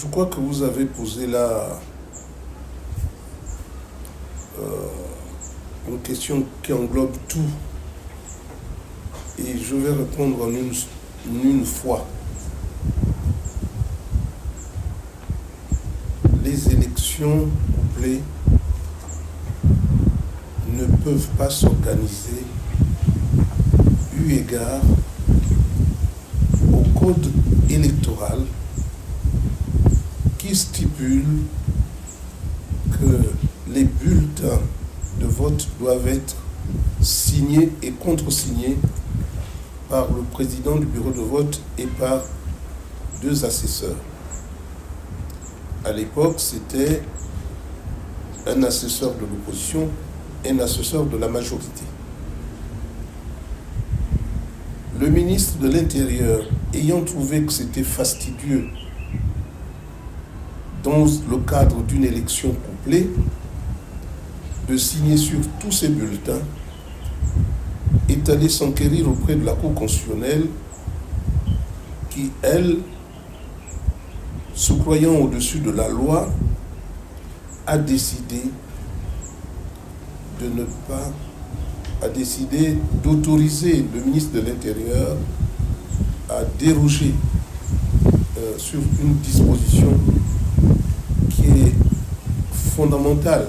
Je crois que vous avez posé là une question qui englobe tout. Et je vais répondre en une fois. Les élections couplées ne peuvent pas s'organiser eu égard au code électoral qui stipule que les bulletins de vote doivent être signés et contresignés par le président du bureau de vote et par 2 assesseurs. À l'époque, c'était un assesseur de l'opposition et un assesseur de la majorité. Le ministre de l'Intérieur, ayant trouvé que c'était fastidieux dans le cadre d'une élection couplée, de signer sur tous ces bulletins, est allé s'enquérir auprès de la Cour constitutionnelle qui, elle, se croyant au-dessus de la loi, a décidé d'autoriser le ministre de l'Intérieur à déroger sur une disposition qui est fondamentale.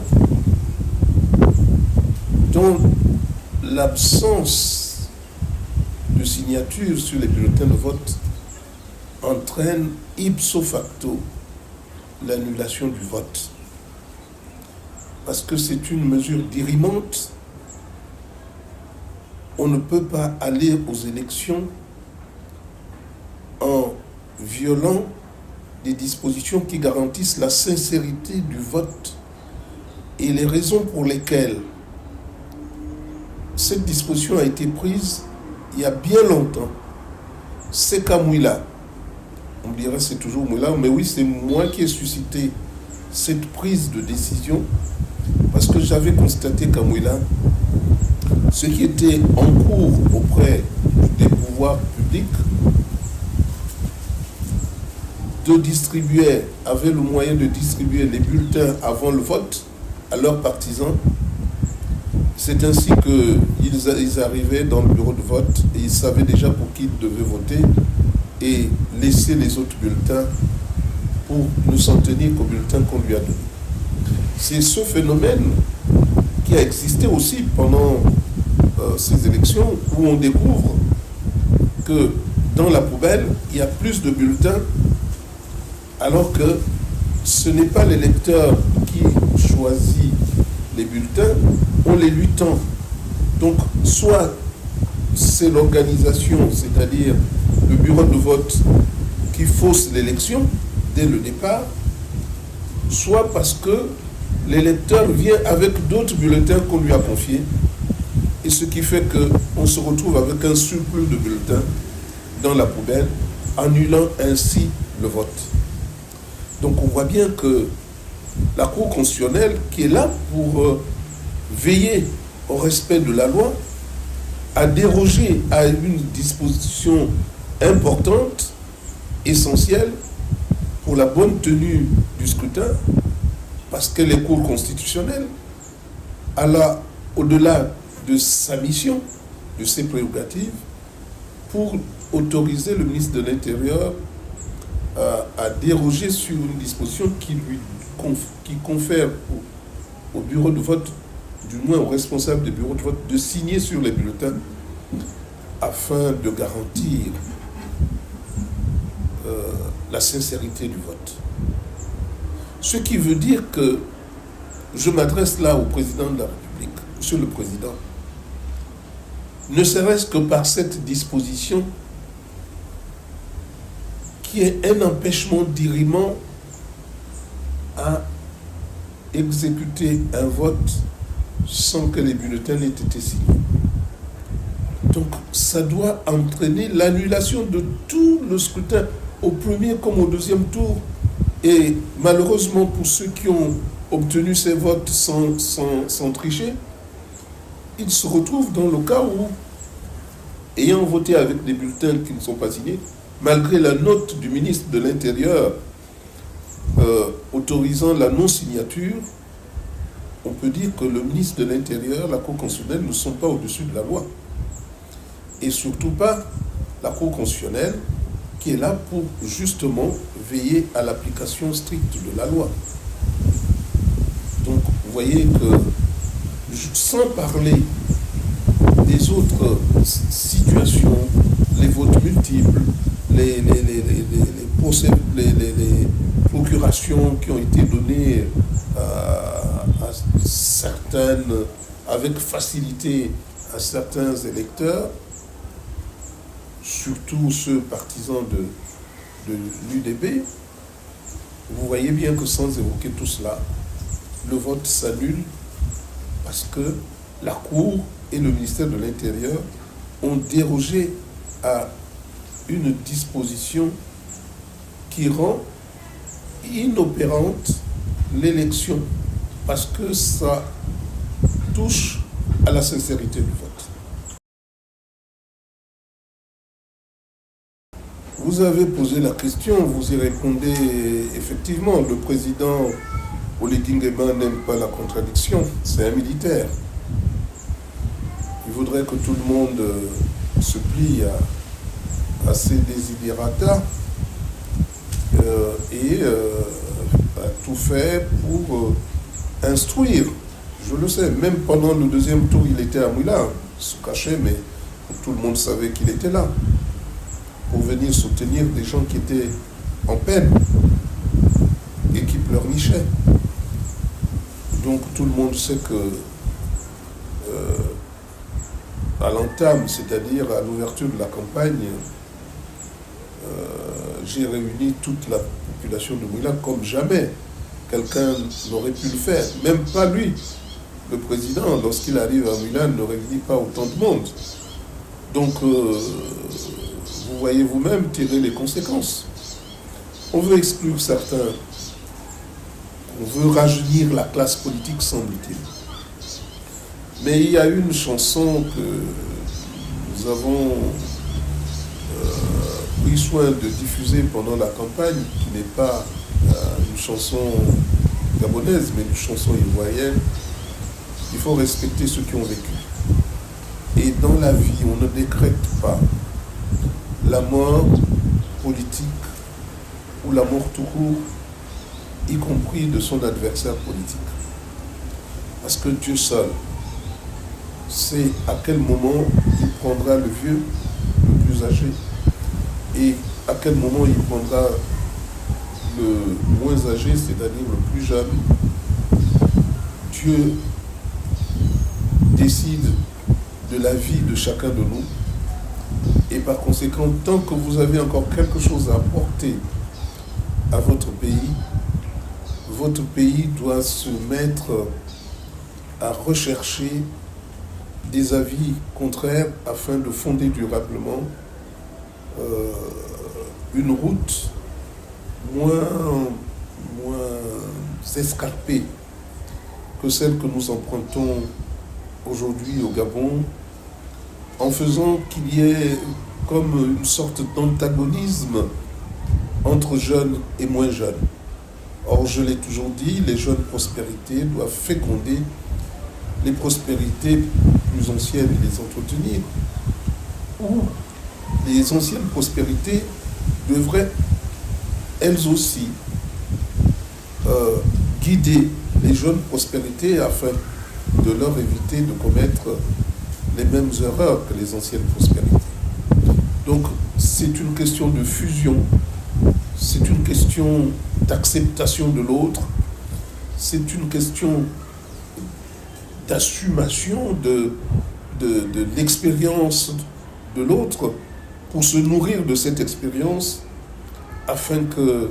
Dans l'absence de signature sur les bulletins de vote entraîne ipso facto l'annulation du vote. Parce que c'est une mesure dirimante. On ne peut pas aller aux élections en violant des dispositions qui garantissent la sincérité du vote. Et les raisons pour lesquelles cette disposition a été prise il y a bien longtemps, c'est qu'à Mouila, on me dirait c'est toujours Mouila, mais oui, c'est moi qui ai suscité cette prise de décision, parce que j'avais constaté qu'à Mouila, ce qui était en cours auprès des pouvoirs publics avaient le moyen de distribuer les bulletins avant le vote à leurs partisans. C'est ainsi qu'ils arrivaient dans le bureau de vote et ils savaient déjà pour qui ils devaient voter et laisser les autres bulletins pour ne s'en tenir qu'au bulletin qu'on lui a donné. C'est ce phénomène qui a existé aussi pendant ces élections où on découvre que dans la poubelle, il y a plus de bulletins alors que ce n'est pas l'électeur qui choisit les bulletins, on les lui tend. Donc, soit c'est l'organisation, c'est-à-dire le bureau de vote, qui fausse l'élection dès le départ, soit parce que l'électeur vient avec d'autres bulletins qu'on lui a confiés, et ce qui fait qu'on se retrouve avec un surplus de bulletins dans la poubelle, annulant ainsi le vote. Donc on voit bien que la Cour constitutionnelle, qui est là pour veiller au respect de la loi, a dérogé à une disposition importante, essentielle, pour la bonne tenue du scrutin, parce qu'elle est Cour constitutionnelle, au-delà de sa mission, de ses prérogatives, pour autoriser le ministre de l'Intérieur à déroger sur une disposition qui confère au bureau de vote, du moins aux responsables des bureaux de vote, de signer sur les bulletins afin de garantir la sincérité du vote. Ce qui veut dire que je m'adresse là au président de la République. Monsieur le Président, ne serait-ce que par cette disposition qui est un empêchement dirimant à exécuter un vote sans que les bulletins n'aient été signés. Donc, ça doit entraîner l'annulation de tout le scrutin, au premier comme au deuxième tour. Et malheureusement, pour ceux qui ont obtenu ces votes sans tricher, ils se retrouvent dans le cas où, ayant voté avec des bulletins qui ne sont pas signés, malgré la note du ministre de l'Intérieur autorisant la non-signature, on peut dire que le ministre de l'Intérieur, la Cour constitutionnelle ne sont pas au-dessus de la loi. Et surtout pas la Cour constitutionnelle qui est là pour justement veiller à l'application stricte de la loi. Donc vous voyez que, sans parler des autres situations, les votes multiples, les procurations qui ont été données à certaines, avec facilité à certains électeurs, surtout ceux partisans de l'UDB, vous voyez bien que sans évoquer tout cela, le vote s'annule parce que la Cour et le ministère de l'Intérieur ont dérogé à une disposition qui rend inopérante l'élection parce que ça touche à la sincérité du vote. Vous avez posé la question, vous y répondez effectivement. Le président Oligui Nguema n'aime pas la contradiction, c'est un militaire. Il voudrait que tout le monde se plie à ses desiderata et a tout fait pour instruire. Je le sais, même pendant le deuxième tour, il était à Mouila, il se cachait, mais tout le monde savait qu'il était là, pour venir soutenir des gens qui étaient en peine et qui pleurnichaient. Donc tout le monde sait que à l'entame, c'est-à-dire à l'ouverture de la campagne, j'ai réuni toute la population de Mouila comme jamais quelqu'un n'aurait pu le faire, même pas lui. Le président, lorsqu'il arrive à Mouila, ne réunit pas autant de monde. Donc, vous voyez vous-même tirer les conséquences. On veut exclure certains, on veut rajeunir la classe politique, semble-t-il. Mais il y a une chanson que nous avons pris soin de diffuser pendant la campagne, qui n'est pas une chanson gabonaise, mais une chanson ivoirienne. Il faut respecter ceux qui ont vécu. Et dans la vie, on ne décrète pas la mort politique ou la mort tout court, y compris de son adversaire politique. Parce que Dieu seul sait à quel moment il prendra le vieux, le plus âgé, et à quel moment il prendra le moins âgé, c'est-à-dire le plus jeune. Dieu décide de la vie de chacun de nous. Et par conséquent, tant que vous avez encore quelque chose à apporter à votre pays doit se mettre à rechercher des avis contraires afin de fonder durablement une route moins escarpée que celle que nous empruntons aujourd'hui au Gabon, en faisant qu'il y ait comme une sorte d'antagonisme entre jeunes et moins jeunes. Or, je l'ai toujours dit, les jeunes prospérités doivent féconder les prospérités plus anciennes et les entretenir. Ou les anciennes prospérités devraient, elles aussi, guider les jeunes prospérités afin de leur éviter de commettre les mêmes erreurs que les anciennes prospérités. Donc, c'est une question de fusion, c'est une question d'acceptation de l'autre, c'est une question d'assumation de l'expérience de l'autre pour se nourrir de cette expérience afin que,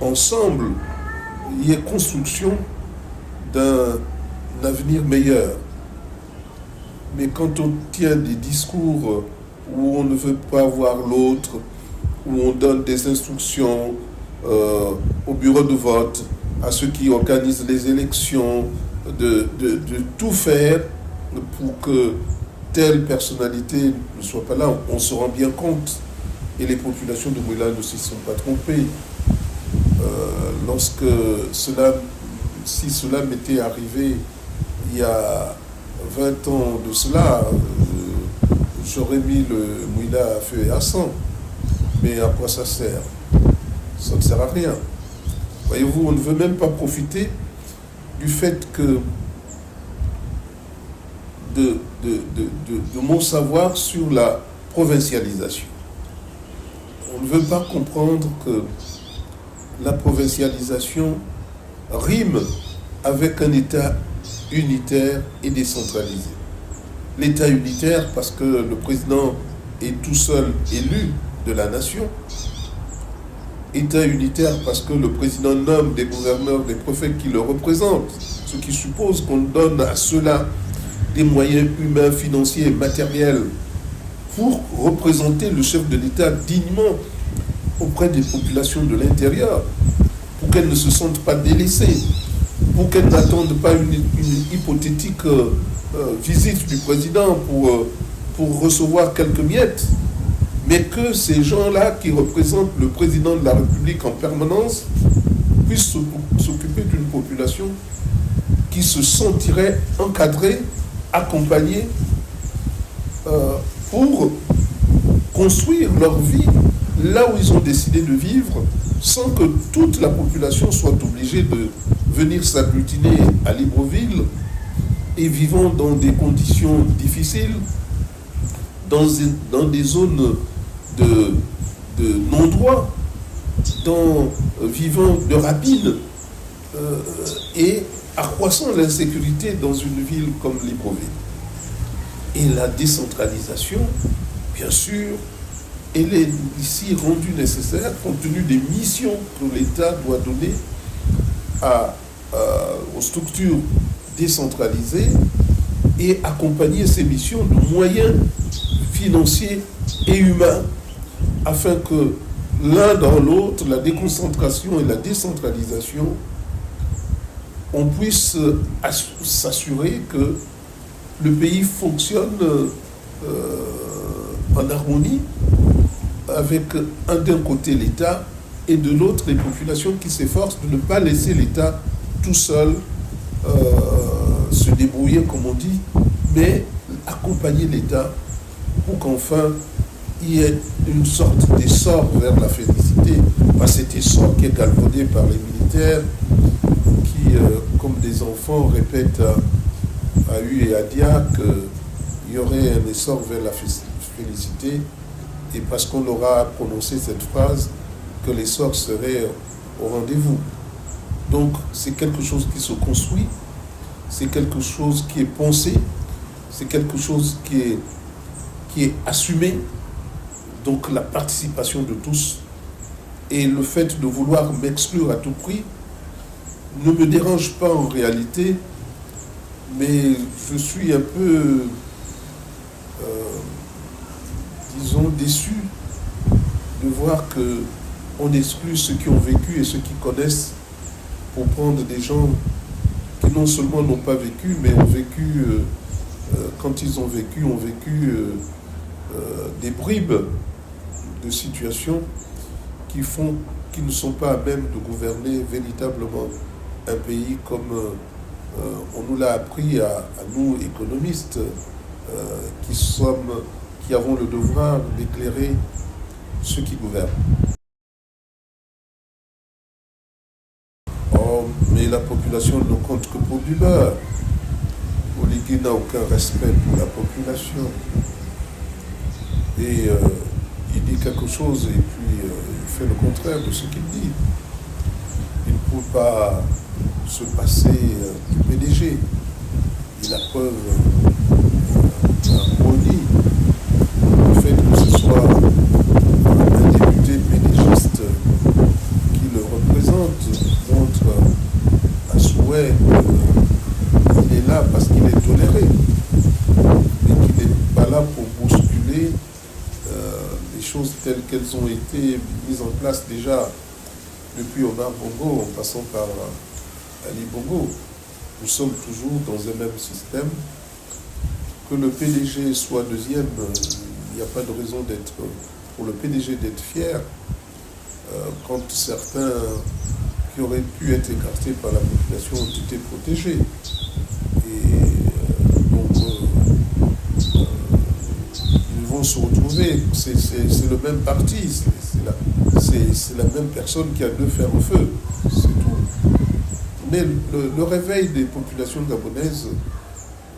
ensemble, il y ait construction d'un avenir meilleur. Mais quand on tient des discours où on ne veut pas voir l'autre, où on donne des instructions au bureau de vote, à ceux qui organisent les élections, de tout faire pour que telle personnalité ne soit pas là, on se rend bien compte. Et les populations de Mouila ne s'y sont pas trompées. lorsque si cela m'était arrivé il y a 20 ans de cela, j'aurais mis le Mouila à feu et à sang. Mais à quoi ça sert? Ça ne sert à rien. Voyez-vous, on ne veut même pas profiter du fait que de mon savoir sur la provincialisation. On ne veut pas comprendre que la provincialisation rime avec un État unitaire et décentralisé. L'État unitaire parce que le président est tout seul élu de la nation. État unitaire parce que le président nomme des gouverneurs, des préfets qui le représentent, ce qui suppose qu'on donne à ceux-là des moyens humains, financiers et matériels pour représenter le chef de l'État dignement auprès des populations de l'intérieur, pour qu'elles ne se sentent pas délaissées, pour qu'elles n'attendent pas une hypothétique visite du président pour recevoir quelques miettes, mais que ces gens-là qui représentent le président de la République en permanence puissent s'occuper d'une population qui se sentirait encadrée, accompagnée pour construire leur vie là où ils ont décidé de vivre, sans que toute la population soit obligée de venir s'agglutiner à Libreville et vivant dans des conditions difficiles, dans des zones de non-droit, vivant de rapine et accroissant l'insécurité dans une ville comme Libreville. Et la décentralisation, bien sûr, elle est ici rendue nécessaire compte tenu des missions que l'État doit donner aux structures décentralisées et accompagner ces missions de moyens financiers et humains afin que l'un dans l'autre, la déconcentration et la décentralisation, on puisse s'assurer que le pays fonctionne en harmonie avec d'un côté l'État et de l'autre les populations qui s'efforcent de ne pas laisser l'État tout seul se débrouiller comme on dit, mais accompagner l'État pour qu'enfin il y ait une sorte d'essor vers la félicité, pas cet essor qui est galvaudé par les militaires qui, comme des enfants, répètent à U et à Dia qu'il y aurait un essor vers la félicité, et parce qu'on aura prononcé cette phrase, que l'essor serait au rendez-vous. Donc c'est quelque chose qui se construit, c'est quelque chose qui est pensé, c'est quelque chose qui est assumé, donc la participation de tous. Et le fait de vouloir m'exclure à tout prix ne me dérange pas en réalité, mais je suis un peu, disons, déçu de voir qu'on exclut ceux qui ont vécu et ceux qui connaissent pour prendre des gens qui non seulement n'ont pas vécu, mais ont vécu, quand ils ont vécu des bribes de situations qui ne sont pas à même de gouverner véritablement un pays comme on nous l'a appris à nous, économistes, qui avons le devoir d'éclairer ceux qui gouvernent. Oh, mais la population ne compte que pour du beurre. Oligui n'a aucun respect pour la population. Et il dit quelque chose et puis il fait le contraire de ce qu'il dit. Il ne peut pas se passer du PDG. Il a preuve d'un roni. Le fait que ce soit un député pédégiste qui le représente montre à souhait qu'il est là parce qu'il est toléré, mais qu'il n'est pas là pour bousculer les choses telles qu'elles ont été mises en place déjà depuis Omar Bongo, en passant par Ali Bongo. Nous sommes toujours dans un même système. Que le PDG soit deuxième, il n'y a pas de raison pour le PDG d'être fier. quand certains qui auraient pu être écartés par la population ont été protégés. Et ils vont se retrouver. C'est le même parti, c'est la même personne qui a deux fers au feu, c'est tout. Mais le réveil des populations gabonaises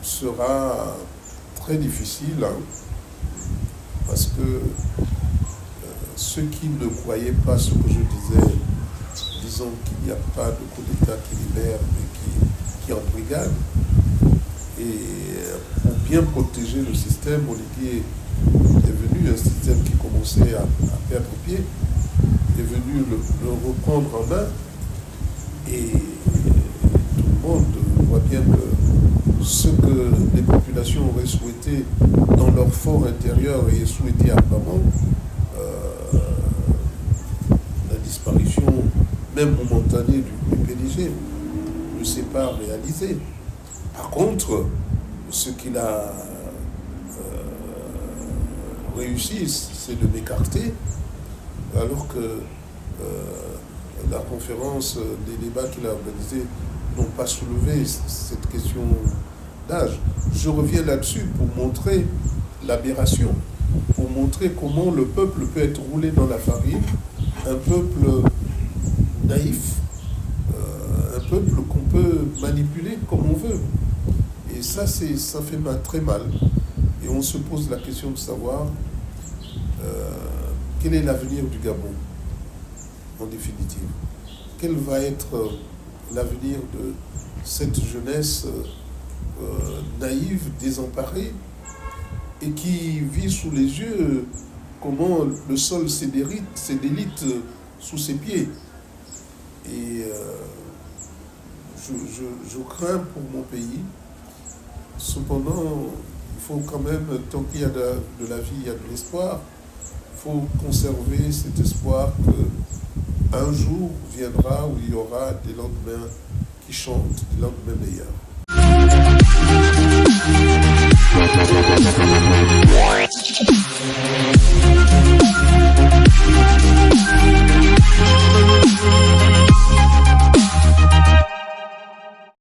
sera très difficile, hein, parce que ceux qui ne croyaient pas ce que je disais, disant qu'il n'y a pas de coup d'État qui libère, mais qui embrigade, et pour bien protéger le système, Olivier est venu, un système qui commençait à perdre pied, est venu le reprendre en main, et tout le monde voit bien que ce que les populations auraient souhaité dans leur fort intérieur et souhaité ardemment, la disparition même momentanée du PDG ne s'est pas réalisée. Par contre, ce qu'il a réussi, c'est de m'écarter, alors que la conférence, les débats qu'il a organisés n'ont pas soulevé cette question d'âge. Je reviens là-dessus pour montrer l'aberration, pour montrer comment le peuple peut être roulé dans la farine, un peuple naïf, un peuple qu'on peut manipuler comme on veut. Et ça fait très mal. Et on se pose la question de savoir quel est l'avenir du Gabon, en définitive. Quel va être l'avenir de cette jeunesse naïve, désemparée, et qui vit sous les yeux comment le sol se délite sous ses pieds. Et je crains pour mon pays. Cependant, il faut quand même, tant qu'il y a de la vie, il y a de l'espoir. Il faut conserver cet espoir qu'un jour viendra où il y aura des lendemains qui chantent, des lendemains meilleurs.